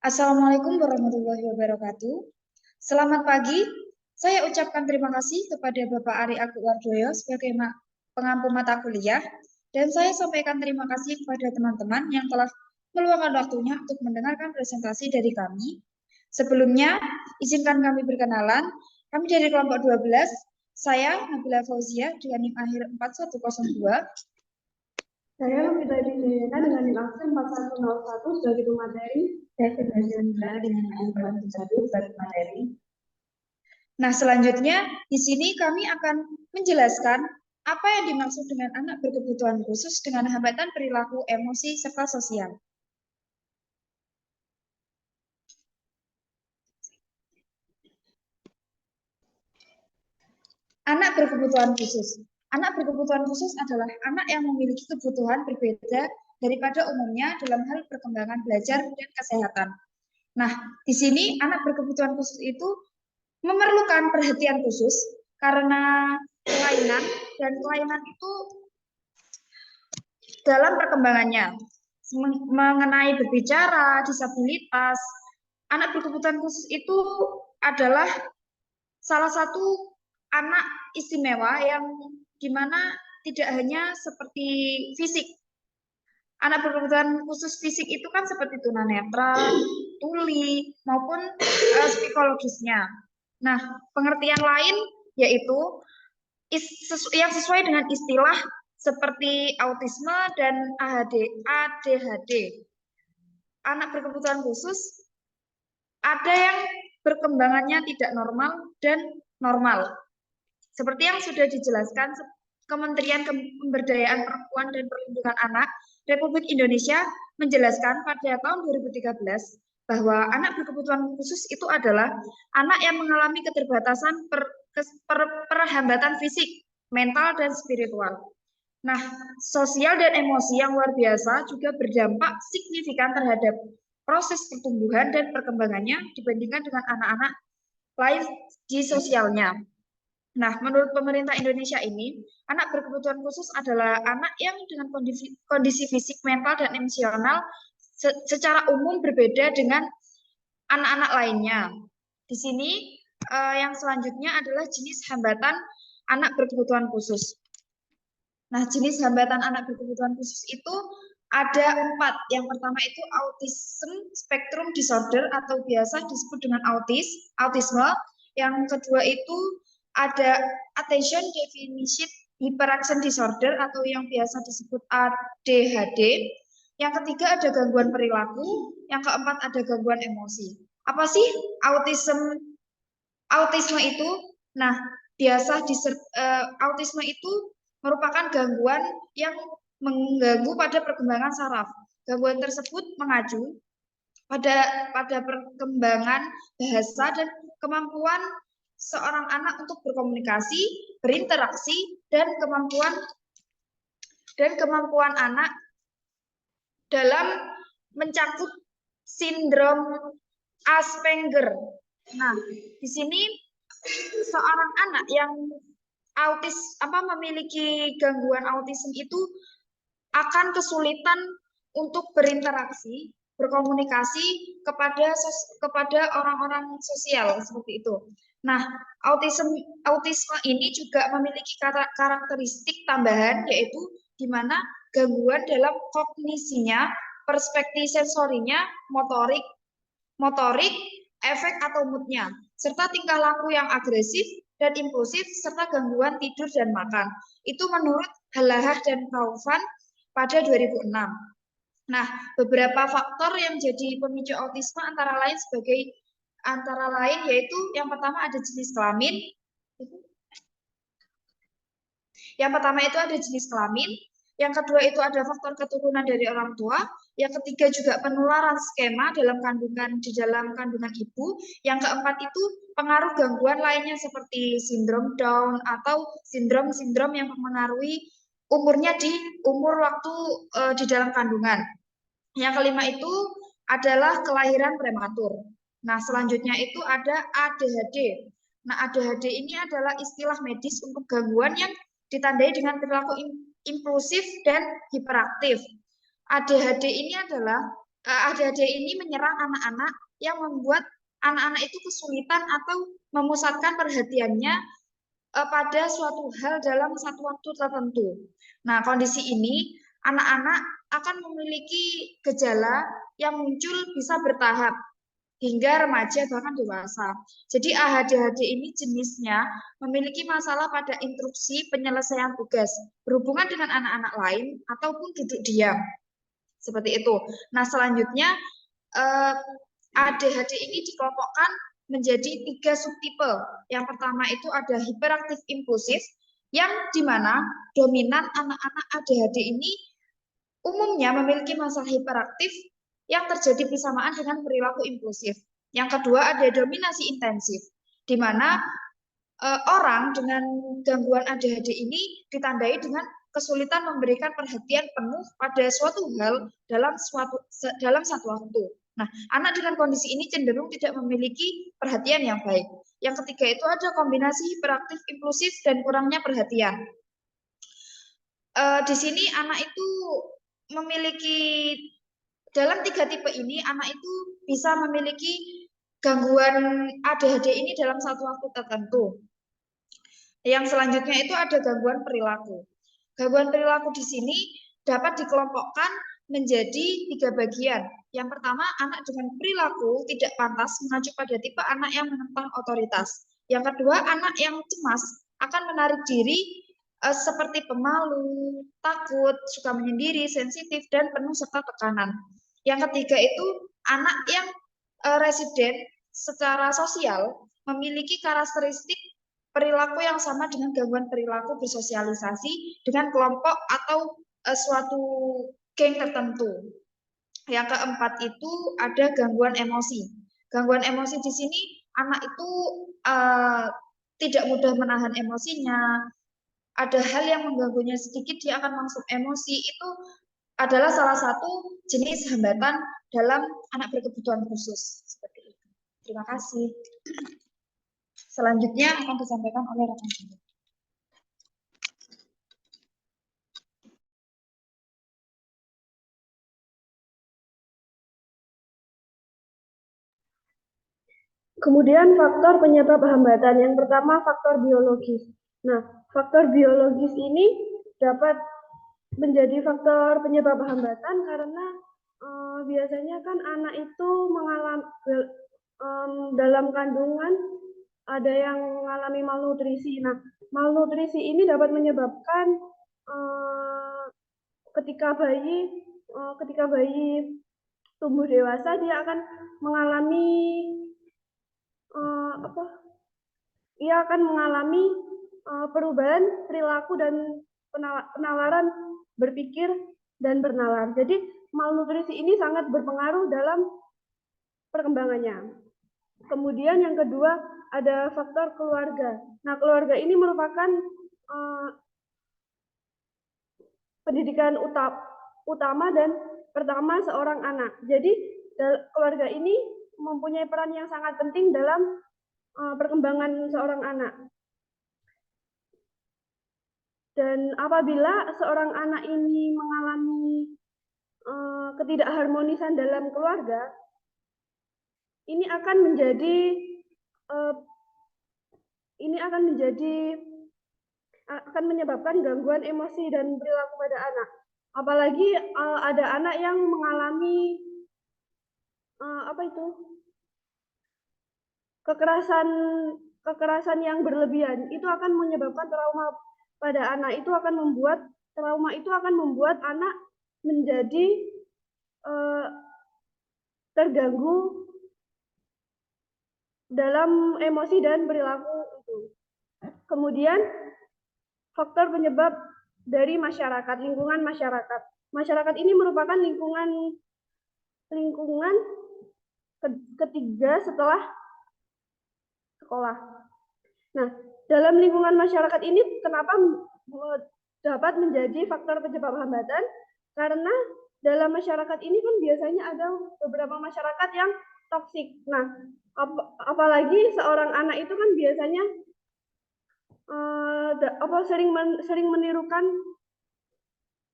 Assalamualaikum warahmatullahi wabarakatuh. Selamat pagi. Saya ucapkan terima kasih kepada Bapak Ari Wardoyo sebagai pengampu mata kuliah, dan saya sampaikan terima kasih kepada teman-teman yang telah meluangkan waktunya untuk mendengarkan presentasi dari kami. Sebelumnya, izinkan kami berkenalan. Kami dari kelompok 12, saya Nabila Fauzia dengan NIM akhir 4102. Saya Lovita Wijayana dengan NIM akhir 4101 sebagai pemateri. Saya Firdausya Nurul dengan NIM 41 sebagai materi. Nah, selanjutnya di sini kami akan menjelaskan apa yang dimaksud dengan anak berkebutuhan khusus dengan hambatan perilaku, emosi, serta sosial. Anak berkebutuhan khusus. Anak berkebutuhan khusus adalah anak yang memiliki kebutuhan berbeda daripada umumnya dalam hal perkembangan belajar dan kesehatan. Nah, di sini anak berkebutuhan khusus itu memerlukan perhatian khusus karena kelainan, dan kelainan itu dalam perkembangannya mengenai berbicara, disabilitas. Anak berkebutuhan khusus itu adalah salah satu anak istimewa yang dimana tidak hanya seperti fisik. Anak berkebutuhan khusus fisik itu kan seperti tunanetra, tuli, maupun psikologisnya. Nah, pengertian lain yaitu yang sesuai dengan istilah seperti autisme dan ADHD. Anak berkebutuhan khusus ada yang perkembangannya tidak normal dan normal. Seperti yang sudah dijelaskan Kementerian Pemberdayaan Perempuan dan Perlindungan Anak Republik Indonesia menjelaskan pada tahun 2013 bahwa anak berkebutuhan khusus itu adalah anak yang mengalami keterbatasan perhambatan fisik, mental, dan spiritual. Nah, sosial dan emosi yang luar biasa juga berdampak signifikan terhadap proses pertumbuhan dan perkembangannya dibandingkan dengan anak-anak lain di sosialnya. Nah, menurut pemerintah Indonesia ini, anak berkebutuhan khusus adalah anak yang dengan kondisi fisik, mental, dan emosional secara umum berbeda dengan anak-anak lainnya. Di sini yang selanjutnya adalah jenis hambatan anak berkebutuhan khusus. Nah, jenis hambatan anak berkebutuhan khusus itu ada 4. Yang pertama itu autism spectrum disorder atau biasa disebut dengan autisme. Yang kedua itu ada attention deficit hyperaction disorder atau yang biasa disebut ADHD. Yang ketiga ada gangguan perilaku. Yang keempat ada gangguan emosi. Apa sih autisme itu? Nah, autisme itu merupakan gangguan yang mengganggu pada perkembangan saraf. Gangguan tersebut mengacu pada perkembangan bahasa dan kemampuan seorang anak untuk berkomunikasi, berinteraksi, dan kemampuan anak dalam mencakup sindrom Asperger. Nah, di sini seorang anak yang memiliki gangguan autism itu akan kesulitan untuk berinteraksi, berkomunikasi kepada orang-orang sosial seperti itu. Nah, autisme ini juga memiliki karakteristik tambahan, yaitu di mana gangguan dalam kognisinya, perspektif sensorinya, motorik, efek atau moodnya, serta tingkah laku yang agresif dan impulsif, serta gangguan tidur dan makan. Itu menurut Halahah dan Kaufman pada 2006. Nah, beberapa faktor yang jadi pemicu autisme antara lain yaitu yang pertama ada jenis kelamin. Yang pertama itu ada jenis kelamin, yang kedua itu ada faktor keturunan dari orang tua, yang ketiga juga penularan skema di dalam kandungan ibu, yang keempat itu pengaruh gangguan lainnya seperti sindrom Down atau sindrom yang mempengaruhi umurnya di umur waktu di dalam kandungan. Yang kelima itu adalah kelahiran prematur. Nah, selanjutnya itu ada ADHD. Nah, ADHD ini adalah istilah medis untuk gangguan yang ditandai dengan perilaku impulsif dan hiperaktif. ADHD ini adalah ADHD ini menyerang anak-anak yang membuat anak-anak itu kesulitan atau memusatkan perhatiannya pada suatu hal dalam satu waktu tertentu. Nah, kondisi ini anak-anak akan memiliki gejala yang muncul bisa bertahap hingga remaja bahkan dewasa. Jadi ADHD ini jenisnya memiliki masalah pada instruksi penyelesaian tugas berhubungan dengan anak-anak lain ataupun duduk diam. Seperti itu. Nah, selanjutnya ADHD ini dikelompokkan menjadi 3 subtipe. Yang pertama itu ada hiperaktif impulsif, yang dimana dominan anak-anak ADHD ini umumnya memiliki masalah hiperaktif yang terjadi bersamaan dengan perilaku impulsif. Yang kedua ada dominasi intensif, di mana orang dengan gangguan ADHD ini ditandai dengan kesulitan memberikan perhatian penuh pada suatu hal dalam satu waktu. Nah, anak dengan kondisi ini cenderung tidak memiliki perhatian yang baik. Yang ketiga itu ada kombinasi hiperaktif impulsif dan kurangnya perhatian. Di sini anak itu memiliki dalam 3 tipe ini anak itu bisa memiliki gangguan ADHD ini dalam satu waktu tertentu. Yang selanjutnya itu ada gangguan perilaku. Gangguan perilaku di sini dapat dikelompokkan menjadi 3 bagian. Yang pertama, anak dengan perilaku tidak pantas mengacu pada tipe anak yang menentang otoritas. Yang kedua, anak yang cemas akan menarik diri seperti pemalu, takut, suka menyendiri, sensitif, dan penuh serta tekanan. Yang ketiga itu anak yang residen secara sosial memiliki karakteristik perilaku yang sama dengan gangguan perilaku bersosialisasi dengan kelompok atau suatu geng tertentu. Yang keempat itu ada gangguan emosi. Gangguan emosi di sini anak itu tidak mudah menahan emosinya. Ada hal yang mengganggunya sedikit dia akan langsung emosi. Itu adalah salah satu jenis hambatan dalam anak berkebutuhan khusus. Seperti itu. Terima kasih. Selanjutnya akan disampaikan oleh rekan saya. Kemudian faktor penyebab hambatan. Yang pertama faktor biologis. Nah, faktor biologis ini dapat menjadi faktor penyebab hambatan karena biasanya kan anak itu mengalami dalam kandungan ada yang mengalami malnutrisi. Nah, malnutrisi ini dapat menyebabkan ketika bayi tumbuh dewasa dia akan mengalami ia akan mengalami perubahan perilaku dan penalaran berpikir dan bernalar. Jadi malnutrisi ini sangat berpengaruh dalam perkembangannya. Kemudian yang kedua ada faktor keluarga. Nah, keluarga ini merupakan pendidikan utama dan pertama seorang anak. Jadi keluarga ini mempunyai peran yang sangat penting dalam perkembangan seorang anak. Dan apabila seorang anak ini mengalami ketidakharmonisan dalam keluarga, ini akan menyebabkan gangguan emosi dan perilaku pada anak. Apalagi ada anak yang mengalami kekerasan yang berlebihan, itu akan menyebabkan trauma pada anak. Trauma itu akan membuat anak menjadi terganggu dalam emosi dan perilaku itu. Kemudian faktor penyebab dari masyarakat, lingkungan masyarakat. Masyarakat ini merupakan lingkungan ketiga setelah sekolah. Nah, dalam lingkungan masyarakat ini kenapa dapat menjadi faktor penyebab hambatan? Karena dalam masyarakat ini kan biasanya ada beberapa masyarakat yang toksik. Nah, apalagi seorang anak itu kan biasanya sering menirukan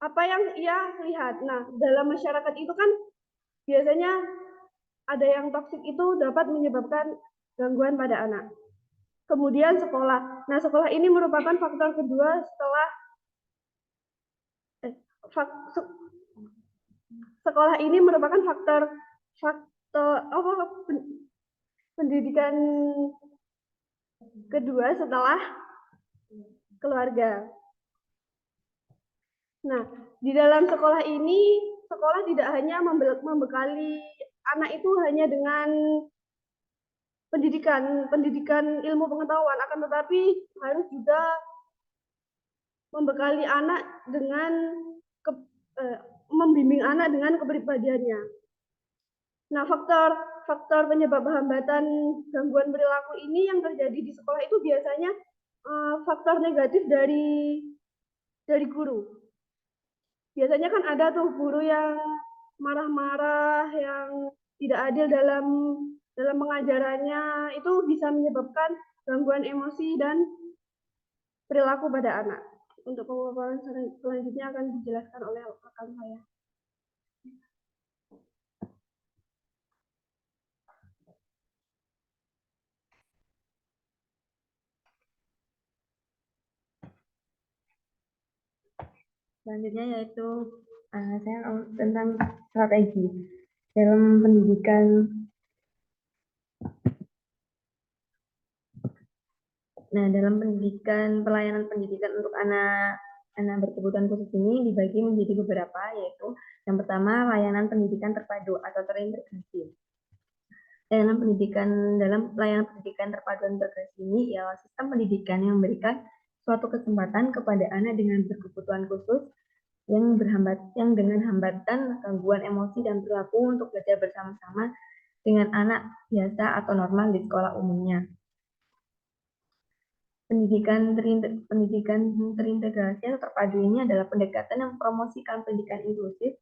apa yang ia lihat. Nah, dalam masyarakat itu kan biasanya ada yang toksik itu dapat menyebabkan gangguan pada anak. Kemudian sekolah. Nah, sekolah ini merupakan faktor kedua setelah sekolah ini merupakan faktor pendidikan kedua setelah keluarga. Nah, di dalam sekolah ini, sekolah tidak hanya membekali anak itu hanya dengan pendidikan ilmu pengetahuan, akan tetapi harus juga membekali anak dengan membimbing anak dengan kepribadiannya. Nah, faktor penyebab hambatan gangguan perilaku ini yang terjadi di sekolah itu biasanya faktor negatif dari guru. Biasanya kan ada tuh guru yang marah-marah, yang tidak adil dalam pengajarannya, itu bisa menyebabkan gangguan emosi dan perilaku pada anak. Untuk pemaparan selanjutnya akan dijelaskan oleh rekan saya. Selanjutnya yaitu saya tentang strategi dalam pendidikan. Nah, dalam pelayanan pendidikan untuk anak berkebutuhan khusus ini dibagi menjadi beberapa, yaitu yang pertama layanan pendidikan terpadu atau terintegrasi. Dalam pelayanan pendidikan terpadu dan integrasi ini ialah sistem pendidikan yang memberikan suatu kesempatan kepada anak dengan berkebutuhan khusus yang dengan hambatan gangguan emosi dan perilaku untuk belajar bersama-sama dengan anak biasa atau normal di sekolah umumnya. Pendidikan terintegrasi atau terpadu ini adalah pendekatan yang mempromosikan pendidikan inklusif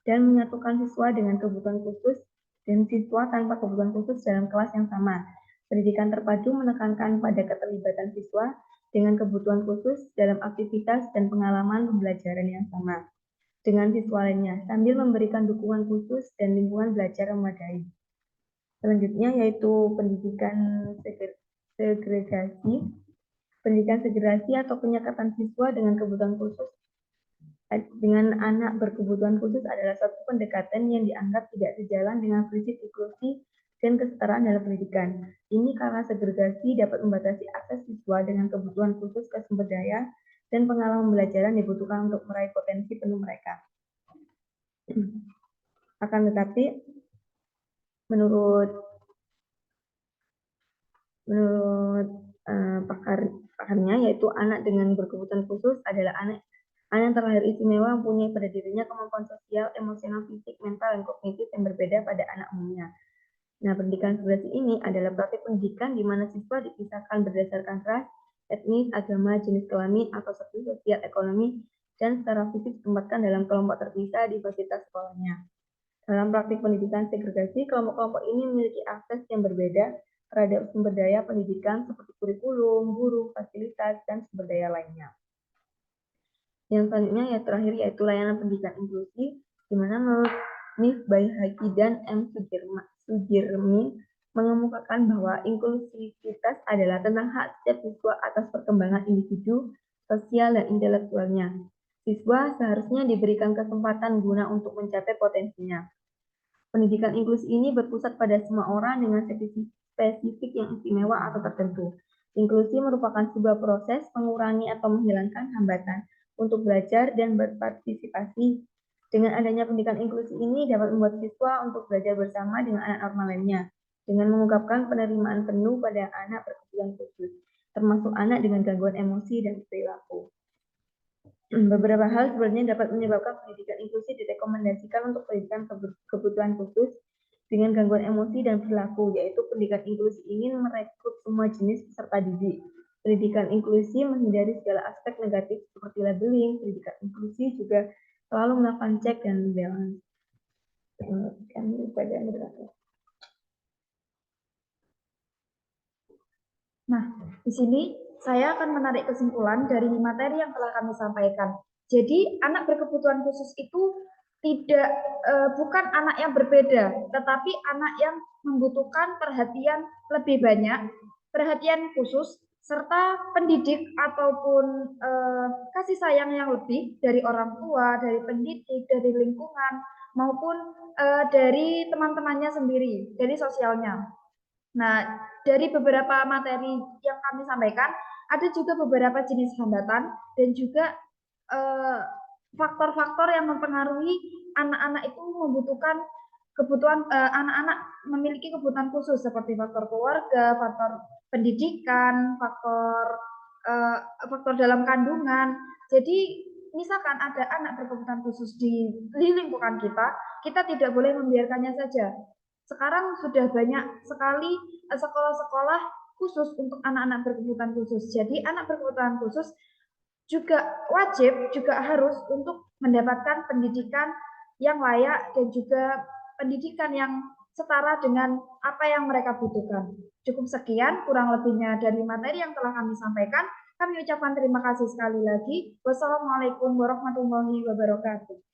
dan menyatukan siswa dengan kebutuhan khusus dan siswa tanpa kebutuhan khusus dalam kelas yang sama. Pendidikan terpadu menekankan pada keterlibatan siswa dengan kebutuhan khusus dalam aktivitas dan pengalaman pembelajaran yang sama dengan siswa lainnya, sambil memberikan dukungan khusus dan lingkungan belajar yang memadai. Selanjutnya yaitu pendidikan segregasi. Pendidikan segregasi atau penyekatan siswa dengan kebutuhan khusus dengan anak berkebutuhan khusus adalah satu pendekatan yang dianggap tidak sejalan dengan prinsip inklusi dan kesetaraan dalam pendidikan. Ini karena segregasi dapat membatasi akses siswa dengan kebutuhan khusus ke sumber daya dan pengalaman pembelajaran dibutuhkan untuk meraih potensi penuh mereka. Akan tetapi, menurut pakarnya, yaitu anak dengan berkebutuhan khusus adalah anak yang terlahir istimewa, mempunyai pada dirinya kemampuan sosial, emosional, fisik, mental, dan kognitif yang berbeda pada anak umumnya. Nah, pendidikan segregasi ini adalah praktik pendidikan di mana siswa dipisahkan berdasarkan ras, etnis, agama, jenis kelamin, atau status sosial, ekonomi, dan secara fisik ditempatkan dalam kelompok terpisah di fasilitas sekolahnya. Dalam praktik pendidikan segregasi, kelompok-kelompok ini memiliki akses yang berbeda terhadap sumber daya pendidikan seperti kurikulum, guru, fasilitas, dan sumber daya lainnya. Yang selanjutnya yang terakhir yaitu layanan pendidikan inklusi, di mana menurut Ms. Baihaqi dan M. Sujirmi mengemukakan bahwa inklusivitas adalah tentang hak setiap siswa atas perkembangan individu, sosial, dan intelektualnya. Siswa seharusnya diberikan kesempatan guna untuk mencapai potensinya. Pendidikan inklusi ini berpusat pada semua orang dengan spesifik yang istimewa atau tertentu. Inklusi merupakan sebuah proses mengurangi atau menghilangkan hambatan untuk belajar dan berpartisipasi. Dengan adanya pendidikan inklusi ini dapat membuat siswa untuk belajar bersama dengan anak normal lainnya, dengan mengungkapkan penerimaan penuh pada anak berkebutuhan khusus, termasuk anak dengan gangguan emosi dan perilaku. Beberapa hal sebenarnya dapat menyebabkan pendidikan inklusi direkomendasikan untuk pendidikan kebutuhan khusus dengan gangguan emosi dan perilaku, yaitu pendidikan inklusi ingin merekrut semua jenis peserta didik. Pendidikan inklusi menghindari segala aspek negatif seperti labeling. Pendidikan inklusi juga selalu melakukan cek dan balance. Nah, di sini saya akan menarik kesimpulan dari materi yang telah kami sampaikan. Jadi, anak berkebutuhan khusus itu bukan anak yang berbeda, tetapi anak yang membutuhkan perhatian lebih banyak, perhatian khusus, serta pendidik ataupun kasih sayang yang lebih dari orang tua, dari pendidik, dari lingkungan, maupun dari teman-temannya sendiri, dari sosialnya. Nah, dari beberapa materi yang kami sampaikan, ada juga beberapa jenis hambatan dan juga faktor-faktor yang mempengaruhi anak-anak itu membutuhkan kebutuhan anak-anak memiliki kebutuhan khusus seperti faktor keluarga, faktor pendidikan, faktor dalam kandungan. Jadi misalkan ada anak berkebutuhan khusus di lingkungan kita tidak boleh membiarkannya saja. Sekarang sudah banyak sekali sekolah-sekolah khusus untuk anak-anak berkebutuhan khusus. Jadi anak berkebutuhan khusus juga wajib, juga harus untuk mendapatkan pendidikan yang layak dan juga pendidikan yang setara dengan apa yang mereka butuhkan. Cukup sekian, kurang lebihnya dari materi yang telah kami sampaikan. Kami ucapkan terima kasih sekali lagi. Wassalamualaikum warahmatullahi wabarakatuh.